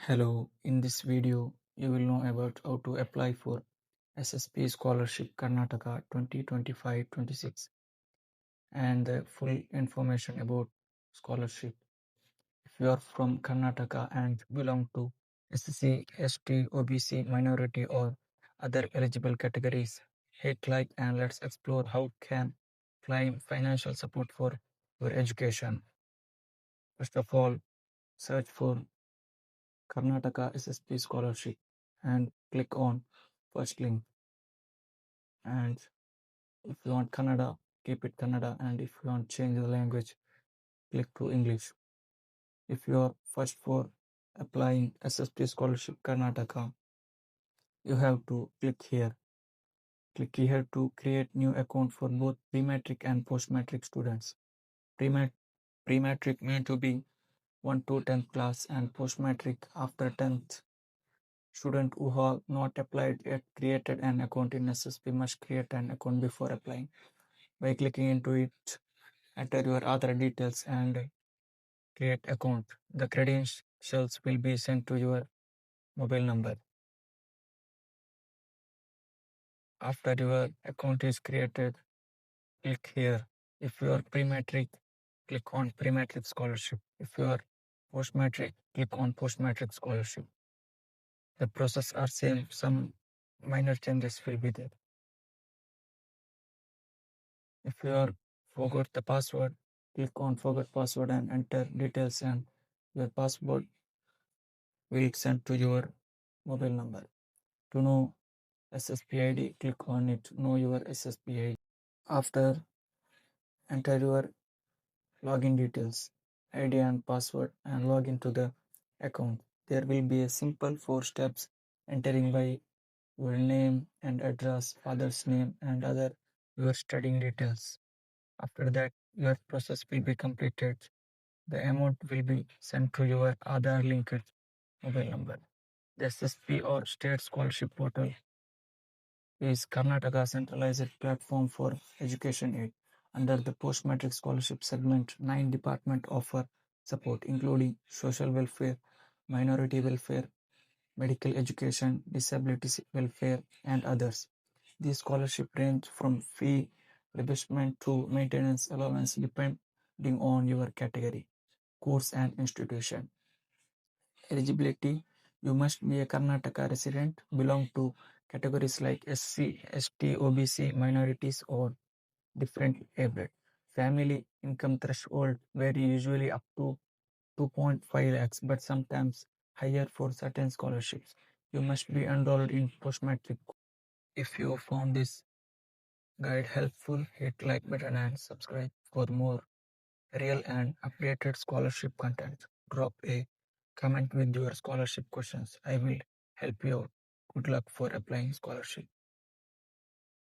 Hello, in this video, you will know about how to apply for SSP Scholarship Karnataka 2025-26 and the full information about scholarship. If you are from Karnataka and belong to SC, ST, OBC, minority or other eligible categories, hit like and let's explore how can claim financial support for your education. First of all, search for Karnataka SSP Scholarship and click on first link. And if you want Kannada, keep it Kannada, and if you want change the language, click to English. If you are first for applying SSP Scholarship Karnataka, you have to click here. Click here to create new account for both pre-matric and post-matric students. Pre-matric meant to be 1 to 10th class and post-matric after 10th. Student who have not applied yet created an account in SSP must create an account before applying. By clicking into it, enter your Aadhaar details and create account. The credentials will be sent to your mobile number. After your account is created, click here. If you are pre-matric, click on pre-matric scholarship. If you are post-matric, click on post-matric scholarship. The process are same, some minor changes will be there. If you are forgot the password, click on forgot password and enter details and your password will send to your mobile number. To know SSP ID, click on it, know your SSP ID. After enter your login details, ID and password and log into the account. There will be a simple 4 steps entering by your name and address, father's name and other your studying details. After that, your process will be completed. The amount will be sent to your Aadhaar linked mobile number. The SSP or State Scholarship Portal is Karnataka centralized platform for education aid. Under the post-matric scholarship segment, 9 departments offer support, including social welfare, minority welfare, medical education, disability welfare, and others. These scholarships range from fee reimbursement to maintenance allowance depending on your category, course, and institution. Eligibility: you must be a Karnataka resident, belong to categories like SC, ST, OBC, minorities, or different abled. Family income threshold vary usually up to 2.5 lakhs, but sometimes higher for certain scholarships. You must be enrolled in post-matric. If you found this guide helpful, hit like button and subscribe for more real and updated scholarship content. Drop a comment with your scholarship questions. I will help you out. Good luck for applying scholarship.